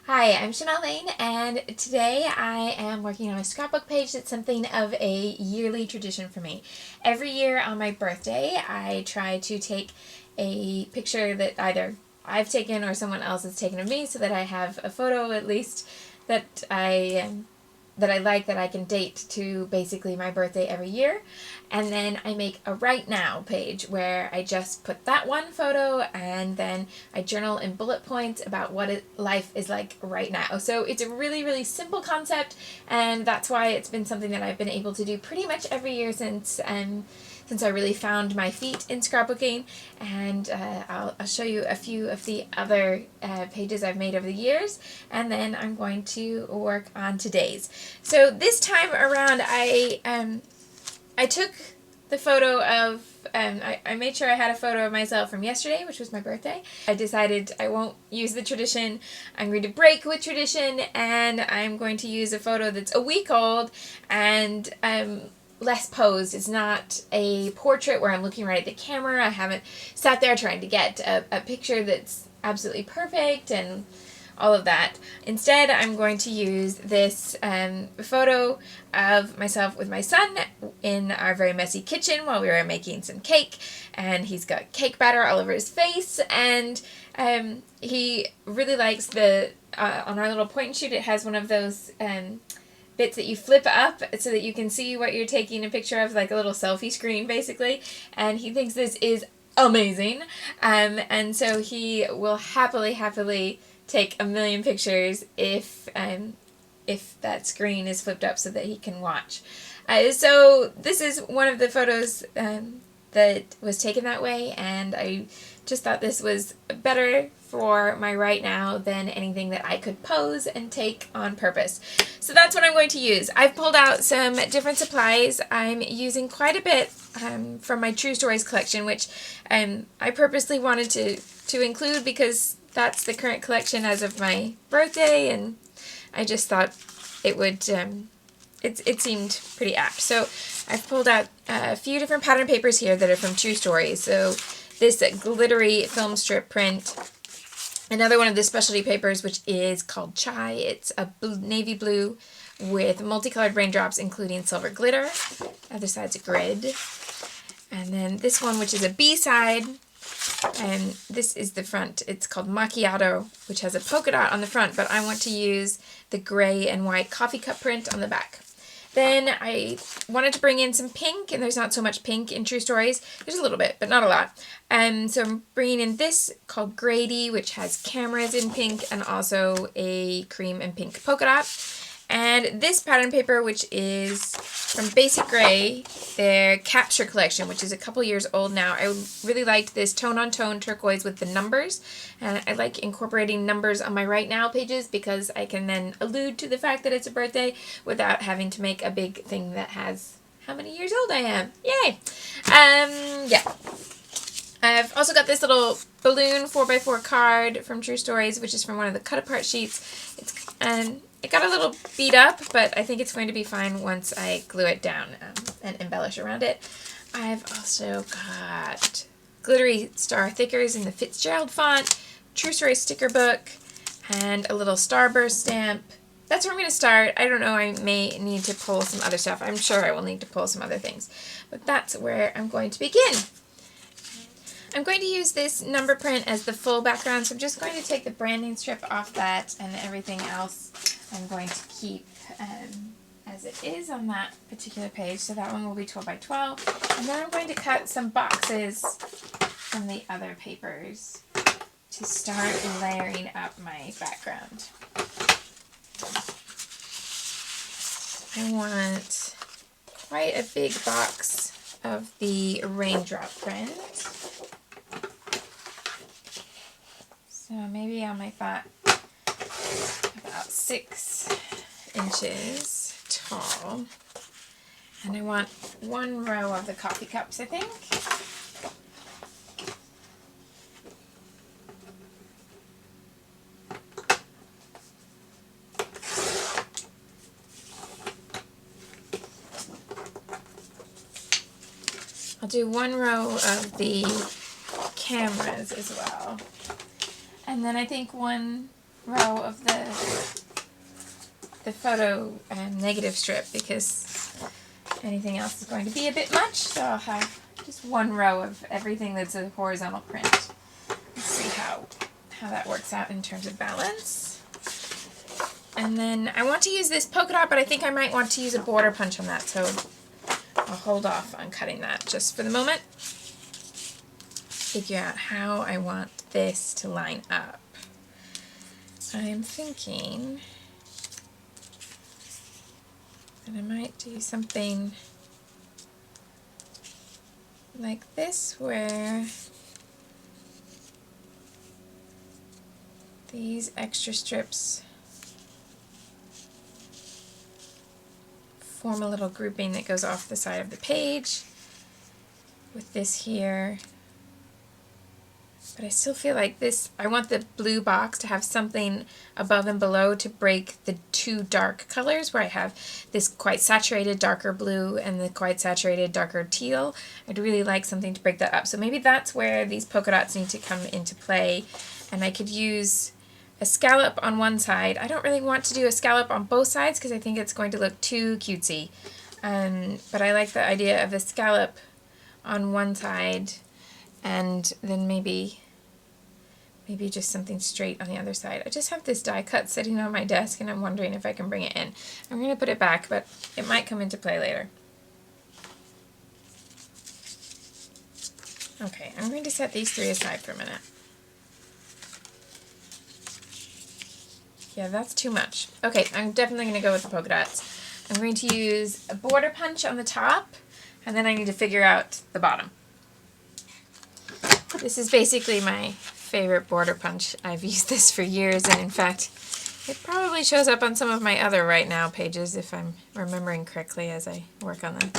Hi, I'm Shimelle Laine, and today I am working on a scrapbook page that's something of a yearly tradition for me. Every year on my birthday, I try to take a picture that either I've taken or someone else has taken of me so that I have a photo at least that I like that I can date to basically my birthday every year. And then I make a right now page where I just put that one photo and then I journal in bullet points about what life is like right now. So it's a really, really simple concept, and that's why it's been something that I've been able to do pretty much every year since I really found my feet in scrapbooking. And I'll show you a few of the other pages I've made over the years, and then I'm going to work on today's. So this time around, I took the photo of, I made sure I had a photo of myself from yesterday, which was my birthday. I decided I won't use the tradition. I'm going to break with tradition, and I'm going to use a photo that's a week old and less posed. It's not a portrait where I'm looking right at the camera. I haven't sat there trying to get a picture that's absolutely perfect and all of that. Instead, I'm going to use this photo of myself with my son in our very messy kitchen while we were making some cake, and he's got cake batter all over his face, and he really likes on our little point and shoot, it has one of those bits that you flip up so that you can see what you're taking a picture of, like a little selfie screen basically, and he thinks this is amazing, and so he will happily take a million pictures if that screen is flipped up so that he can watch. So this is one of the photos that was taken that way, and I just thought this was better for my right now than anything that I could pose and take on purpose. So that's what I'm going to use. I've pulled out some different supplies. I'm using quite a bit from my True Stories collection, which I purposely wanted to include because that's the current collection as of my birthday, and I just thought it would, it seemed pretty apt. So I've pulled out a few different pattern papers here that are from True Stories. So this glittery film strip print, another one of the specialty papers, which is called Chai. It's a navy blue with multicolored raindrops, including silver glitter. The other side's a grid. And then this one, which is a B-side, and this is the front. It's called Macchiato, which has a polka dot on the front, but I want to use the gray and white coffee cup print on the back. Then I wanted to bring in some pink, and there's not so much pink in True Stories. There's a little bit, but not a lot. So I'm bringing in this called Grady, which has cameras in pink and also a cream and pink polka dot. And this pattern paper, which is from Basic Gray, their Capture collection, which is a couple years old now. I really liked this tone-on-tone turquoise with the numbers. And I like incorporating numbers on my Right Now pages because I can then allude to the fact that it's a birthday without having to make a big thing that has how many years old I am. Yay! Yeah. I've also got this little balloon 4x4 card from True Stories, which is from one of the cut-apart sheets. It got a little beat up, but I think it's going to be fine once I glue it down and embellish around it. I've also got glittery star thickers in the Fitzgerald font, True Story sticker book, and a little starburst stamp. That's where I'm going to start. I don't know, I may need to pull some other stuff. I'm sure I will need to pull some other things. But that's where I'm going to begin. I'm going to use this number print as the full background, so I'm just going to take the branding strip off that, and everything else I'm going to keep as it is on that particular page. So that one will be 12 by 12. And then I'm going to cut some boxes from the other papers to start layering up my background. I want quite a big box of the raindrop print. So maybe I'll make that about 6 inches tall. And I want one row of the coffee cups, I think. I'll do one row of the cameras as well. And then I think one row of the photo negative strip because anything else is going to be a bit much, so I'll have just one row of everything that's a horizontal print. Let's see how that works out in terms of balance. And then I want to use this polka dot, but I think I might want to use a border punch on that, so I'll hold off on cutting that just for the moment. Figure out how I want this to line up. I'm thinking that I might do something like this, where these extra strips form a little grouping that goes off the side of the page with this here. But I still feel like this, I want the blue box to have something above and below to break the two dark colors, where I have this quite saturated darker blue and the quite saturated darker teal. I'd really like something to break that up. So maybe that's where these polka dots need to come into play. And I could use a scallop on one side. I don't really want to do a scallop on both sides because I think it's going to look too cutesy. But I like the idea of a scallop on one side and then maybe just something straight on the other side. I just have this die cut sitting on my desk and I'm wondering if I can bring it in. I'm going to put it back, but it might come into play later. Okay, I'm going to set these three aside for a minute. Yeah, that's too much. Okay, I'm definitely going to go with the polka dots. I'm going to use a border punch on the top, and then I need to figure out the bottom. This is basically my favorite border punch. I've used this for years, and in fact, it probably shows up on some of my other Right Now pages if I'm remembering correctly as I work on them.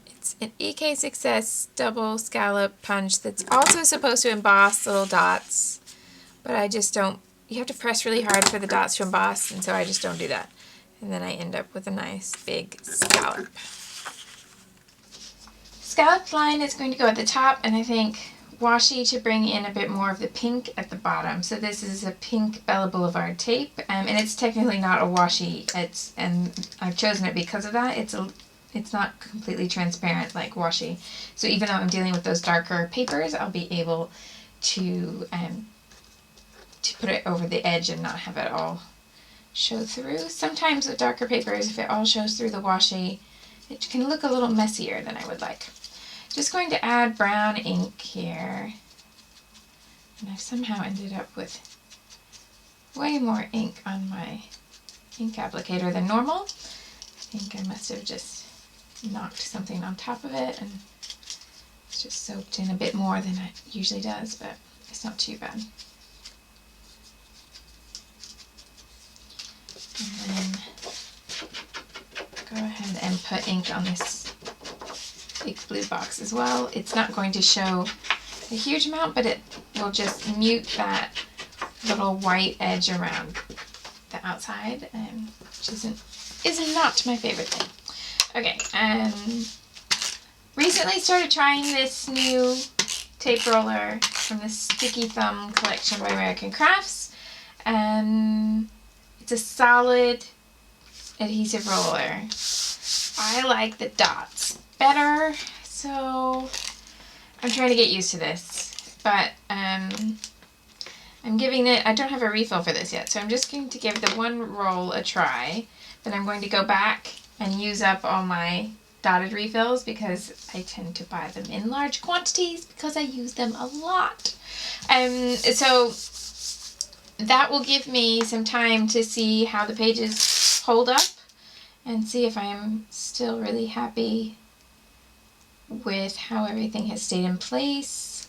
It's an EK Success double scallop punch that's also supposed to emboss little dots, but I just don't, you have to press really hard for the dots to emboss, and so I just don't do that. And then I end up with a nice big scallop. Scalloped line is going to go at the top, and I think washi to bring in a bit more of the pink at the bottom. So this is a pink Bella Boulevard tape, and it's technically not a washi. And I've chosen it because of that. It's not completely transparent like washi. So even though I'm dealing with those darker papers, I'll be able to put it over the edge and not have it all show through. Sometimes with darker papers, if it all shows through the washi, it can look a little messier than I would like. Just going to add brown ink here, and I've somehow ended up with way more ink on my ink applicator than normal. I think I must have just knocked something on top of it and it's just soaked in a bit more than it usually does, but it's not too bad. And then go ahead and put ink on this big blue box as well. It's not going to show a huge amount, but it will just mute that little white edge around the outside, which is not my favorite thing. Okay, recently started trying this new tape roller from the Sticky Thumb collection by American Crafts. It's a solid adhesive roller. I like the dots better, so I'm trying to get used to this, but I'm giving it, I don't have a refill for this yet, so I'm just going to give the one roll a try. Then I'm going to go back and use up all my dotted refills because I tend to buy them in large quantities because I use them a lot. So that will give me some time to see how the pages hold up and see if I'm still really happy with how everything has stayed in place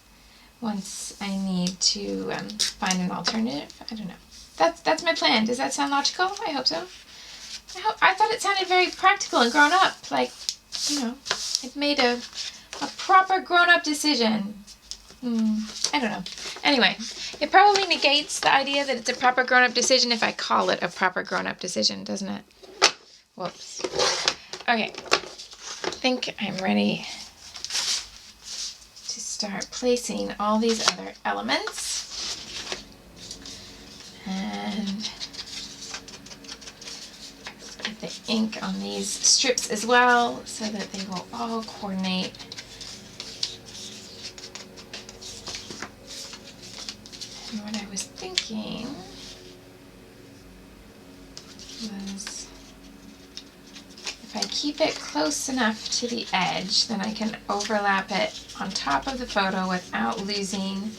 once I need to find an alternative. I don't know. That's my plan. Does that sound logical? I hope so. I thought it sounded very practical and grown up. Like, you know, I've made a proper grown up decision. I don't know. Anyway, it probably negates the idea that it's a proper grown up decision if I call it a proper grown up decision, doesn't it? Whoops. Okay. I think I'm ready to start placing all these other elements. And get the ink on these strips as well so that they will all coordinate. And what I was thinking was if I keep it close enough to the edge, then I can overlap it on top of the photo without losing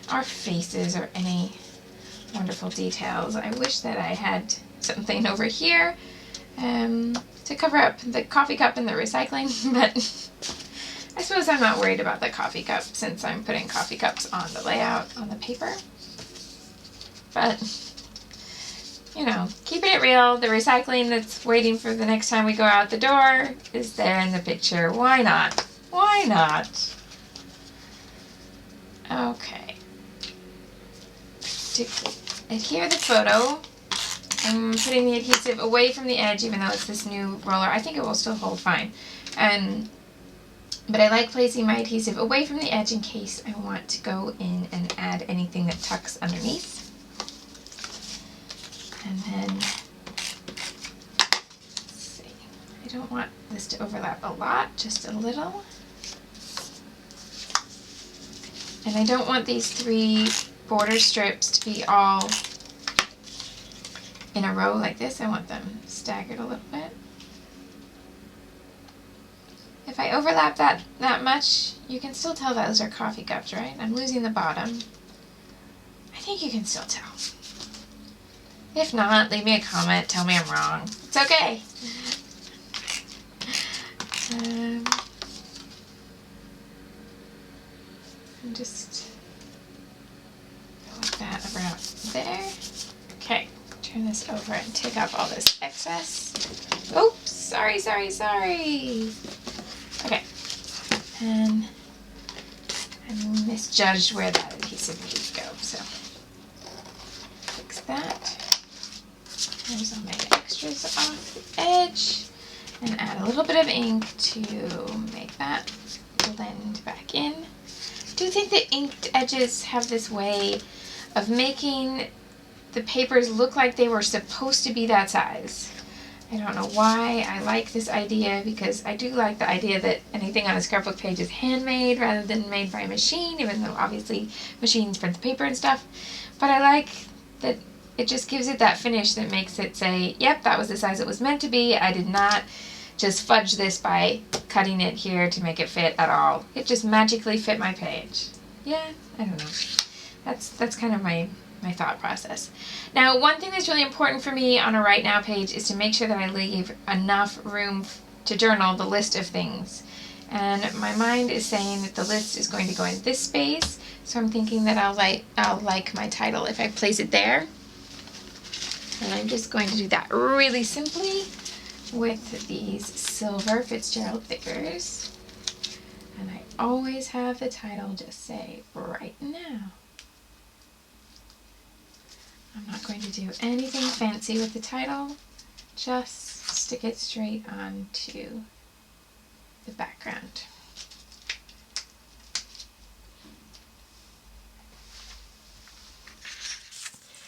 our faces or any wonderful details. I wish that I had something over here to cover up the coffee cup and the recycling, but I suppose I'm not worried about the coffee cup since I'm putting coffee cups on the layout on the paper. But, you know, keeping it real, the recycling that's waiting for the next time we go out the door is there in the picture. Why not? Why not? Okay. To adhere the photo, I'm putting the adhesive away from the edge, even though it's this new roller. I think it will still hold fine. But I like placing my adhesive away from the edge in case I want to go in and add anything that tucks underneath. And then, let's see, I don't want this to overlap a lot, just a little. And I don't want these 3 border strips to be all in a row like this. I want them staggered a little bit. If I overlap that much, you can still tell those are coffee cups, right? I'm losing the bottom. I think you can still tell. If not, leave me a comment, tell me I'm wrong. It's okay. And just go like that around there. Okay, turn this over and take off all this excess. Oops, sorry. Okay, and I misjudged where that adhesive needed to go, so fix that. There's all my extras off the edge, and add a little bit of ink to make that blend back in. I do think the inked edges have this way of making the papers look like they were supposed to be that size. I don't know why I like this idea, because I do like the idea that anything on a scrapbook page is handmade rather than made by a machine, even though obviously machines print the paper and stuff. But I like that it just gives it that finish that makes it say, yep, that was the size it was meant to be. I did not just fudge this by cutting it here to make it fit at all. It just magically fit my page. Yeah, I don't know. That's kind of my thought process. Now, one thing that's really important for me on a Right Now page is to make sure that I leave enough room to journal the list of things. And my mind is saying that the list is going to go in this space, so I'm thinking that I'll like my title if I place it there. And I'm just going to do that really simply with these silver Fitzgerald thickers. And I always have the title just say Right Now. I'm not going to do anything fancy with the title, just stick it straight onto the background.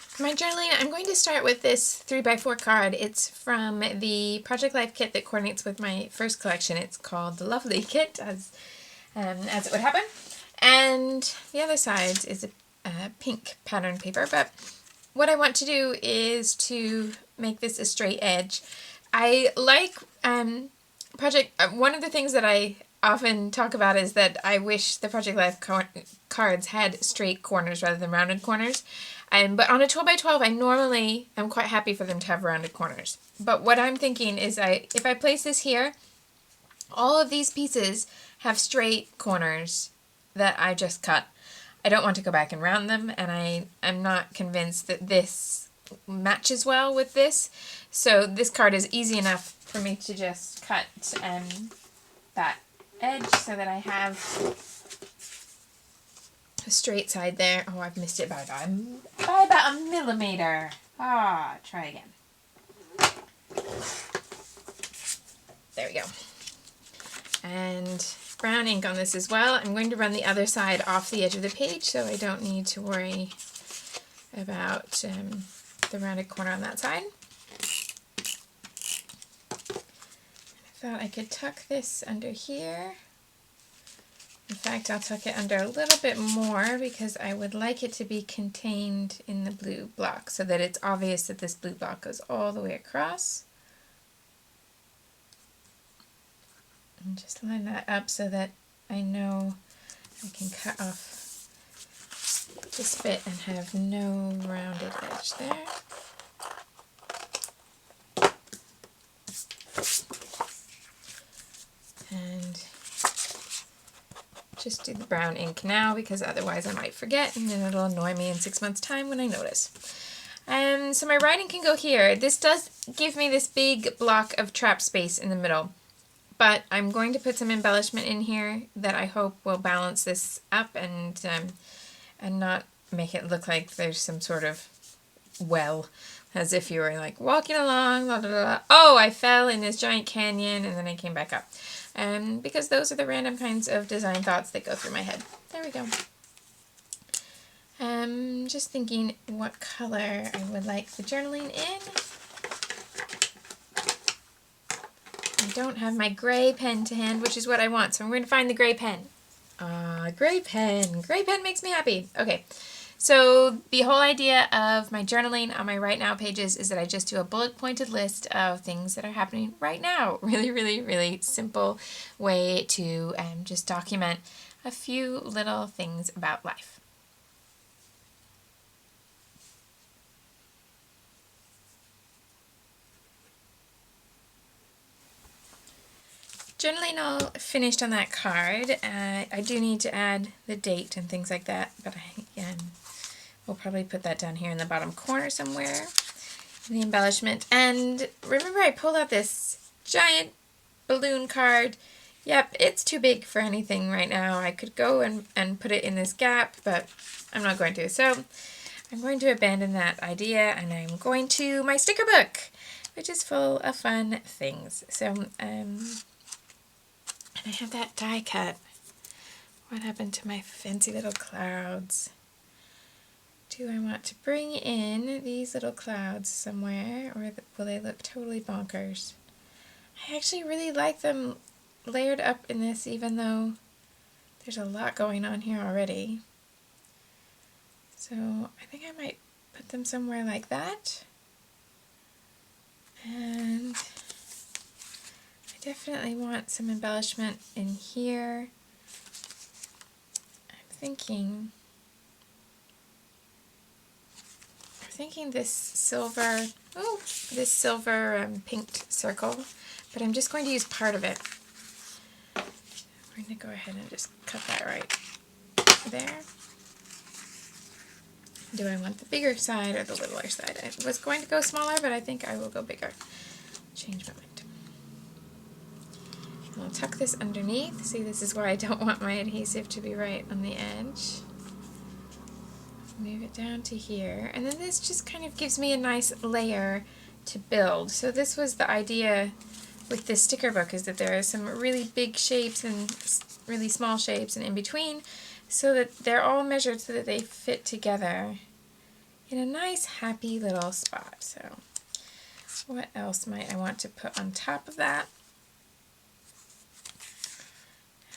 For my journaling, I'm going to start with this 3x4 card. It's from the Project Life kit that coordinates with my first collection. It's called the Lovely Kit, as it would happen. And the other side is a pink pattern paper, but what I want to do is to make this a straight edge. I like one of the things that I often talk about is that I wish the Project Life cards had straight corners rather than rounded corners. But on a 12x12, I normally am quite happy for them to have rounded corners. But what I'm thinking is if I place this here, all of these pieces have straight corners that I just cut. I don't want to go back and round them, and I'm not convinced that this matches well with this. So this card is easy enough for me to just cut that edge so that I have a straight side there. Oh, I've missed it by about a millimeter. Try again. There we go. And brown ink on this as well. I'm going to run the other side off the edge of the page so I don't need to worry about the rounded corner on that side. I thought I could tuck this under here. In fact, I'll tuck it under a little bit more because I would like it to be contained in the blue block so that it's obvious that this blue block goes all the way across. And just line that up so that I know I can cut off this bit and have no rounded edge there. And just do the brown ink now because otherwise I might forget and then it'll annoy me in 6 months' time when I notice. So my writing can go here. This does give me this big block of trap space in the middle, but I'm going to put some embellishment in here that I hope will balance this up and not make it look like there's some sort of well, as if you were like walking along, blah, blah, blah. Oh, I fell in this giant canyon and then I came back up. Because those are the random kinds of design thoughts that go through my head. There we go. Just thinking what color I would like the journaling in. I don't have my gray pen to hand, which is what I want, so I'm going to find the gray pen. Gray pen. Gray pen makes me happy. Okay. So the whole idea of my journaling on my Right Now pages is that I just do a bullet pointed list of things that are happening right now. Really, really, really simple way to just document a few little things about life. Journaling all finished on that card. I do need to add the date and things like that, but we'll probably put that down here in the bottom corner somewhere. The embellishment. And remember I pulled out this giant balloon card. Yep, it's too big for anything right now. I could go and put it in this gap, but I'm not going to. So I'm going to abandon that idea and I'm going to my sticker book, which is full of fun things. So, and I have that die cut. What happened to my fancy little clouds? Do I want to bring in these little clouds somewhere, or will they look totally bonkers? I actually really like them layered up in this, even though there's a lot going on here already. So I think I might put them somewhere like that. And I definitely want some embellishment in here. I'm thinking this silver pinked circle, but I'm just going to use part of it. I'm going to go ahead and just cut that right there. Do I want the bigger side or the littler side? I was going to go smaller, but I think I will go bigger. Change my mind. And I'll tuck this underneath. See, this is why I don't want my adhesive to be right on the edge. Move it down to here, and then this just kind of gives me a nice layer to build. So this was the idea with this sticker book, is that there are some really big shapes and really small shapes and in between, so that they're all measured so that they fit together in a nice happy little spot. So what else might I want to put on top of that?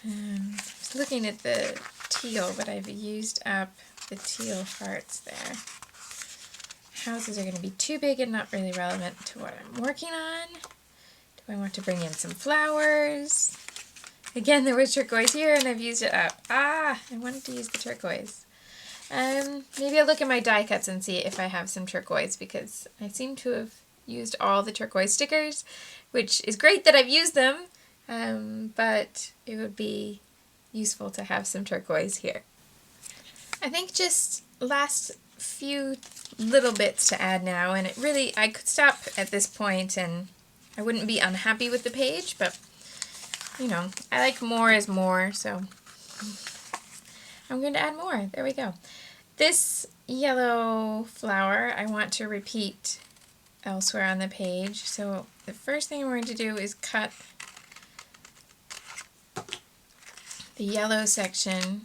I was looking at the teal, but I've used up the teal hearts there. Houses are going to be too big and not really relevant to what I'm working on. Do I want to bring in some flowers? Again, there was turquoise here and I've used it up. I wanted to use the turquoise. Maybe I'll look at my die cuts and see if I have some turquoise, because I seem to have used all the turquoise stickers, which is great that I've used them, but it would be useful to have some turquoise here. I think just last few little bits to add now, and I could stop at this point and I wouldn't be unhappy with the page, but you know, I like more is more, so I'm going to add more. There we go. This yellow flower I want to repeat elsewhere on the page, so the first thing I'm going to do is cut the yellow section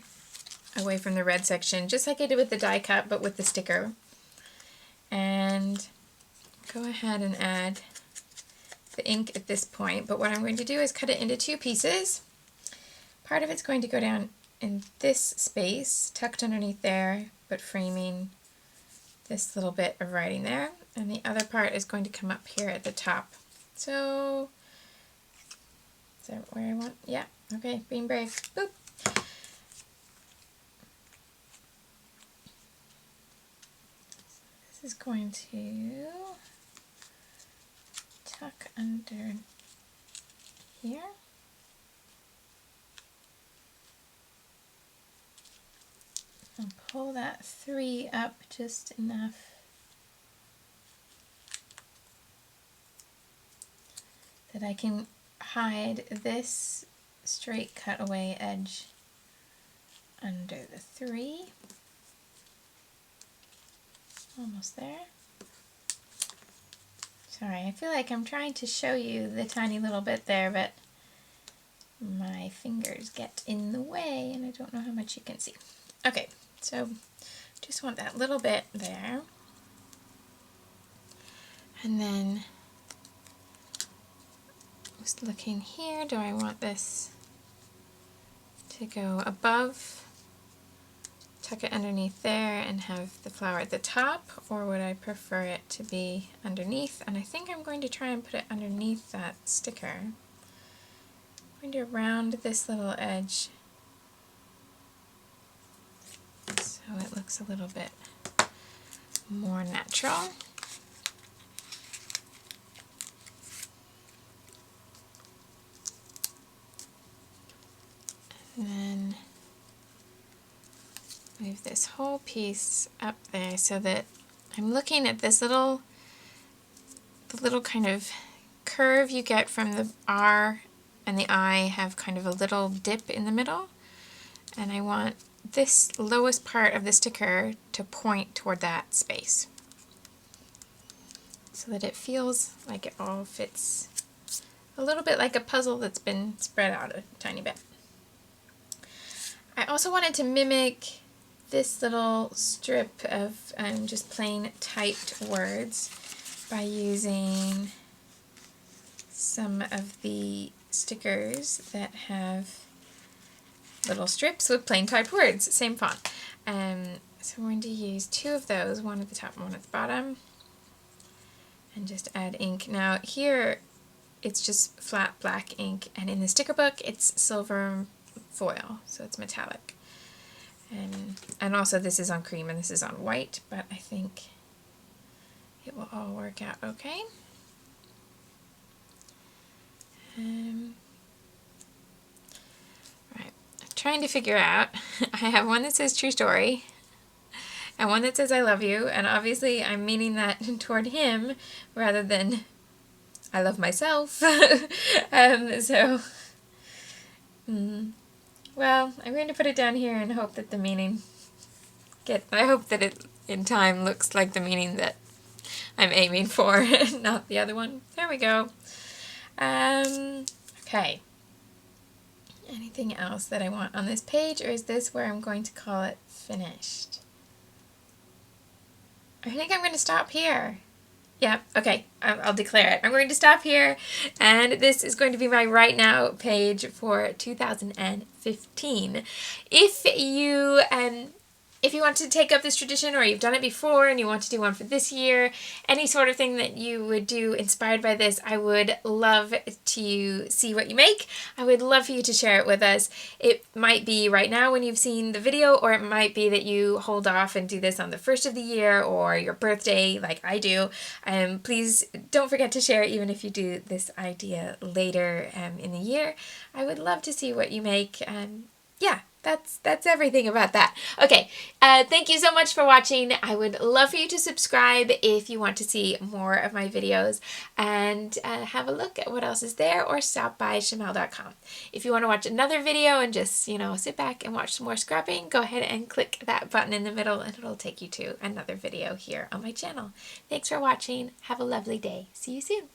away from the red section, just like I did with the die cut, but with the sticker. and go ahead and add the ink at this point, but what I'm going to do is cut it into 2 pieces. Part of it's going to go down in this space, tucked underneath there, but framing this little bit of writing there, and the other part is going to come up here at the top. So, is that where I want? Yeah, okay, being brave. Boop. This is going to tuck under here. And pull that 3 up just enough that I can hide this straight cutaway edge under the 3. Almost there. Sorry, I feel like I'm trying to show you the tiny little bit there, but my fingers get in the way and I don't know how much you can see. Okay, so just want that little bit there. And then just looking here, do I want this to go above, tuck it underneath there and have the flower at the top, or would I prefer it to be underneath? And I think I'm going to try and put it underneath that sticker. I'm going to round this little edge so it looks a little bit more natural. And then move this whole piece up there so that I'm looking at this the little kind of curve you get from the R and the I have kind of a little dip in the middle, and I want this lowest part of the sticker to point toward that space so that it feels like it all fits a little bit like a puzzle that's been spread out a tiny bit. I also wanted to mimic this little strip of just plain typed words by using some of the stickers that have little strips with plain typed words, same font. So I'm going to use 2 of those, one at the top and one at the bottom, and just add ink. Now here it's just flat black ink, and in the sticker book it's silver foil, so it's metallic. And also this is on cream and this is on white, but I think it will all work out okay. Right, I'm trying to figure out, I have one that says true story and one that says I love you, and obviously I'm meaning that toward him rather than I love myself. Well, I'm going to put it down here and hope that the meaning I hope that it in time looks like the meaning that I'm aiming for, not the other one. There we go. Okay. Anything else that I want on this page, or is this where I'm going to call it finished? I think I'm going to stop here. Yeah, okay, I'll declare it. I'm going to stop here, and this is going to be my right now page for 2015. If you want to take up this tradition, or you've done it before and you want to do one for this year, any sort of thing that you would do inspired by this, I would love to see what you make. I would love for you to share it with us. It might be right now when you've seen the video, or it might be that you hold off and do this on the first of the year or your birthday like I do. Please don't forget to share even if you do this idea later in the year. I would love to see what you make. Yeah. That's everything about that. Okay, thank you so much for watching. I would love for you to subscribe if you want to see more of my videos, and have a look at what else is there, or stop by Shimelle.com. If you want to watch another video and just, sit back and watch some more scrapping, go ahead and click that button in the middle and it'll take you to another video here on my channel. Thanks for watching. Have a lovely day. See you soon.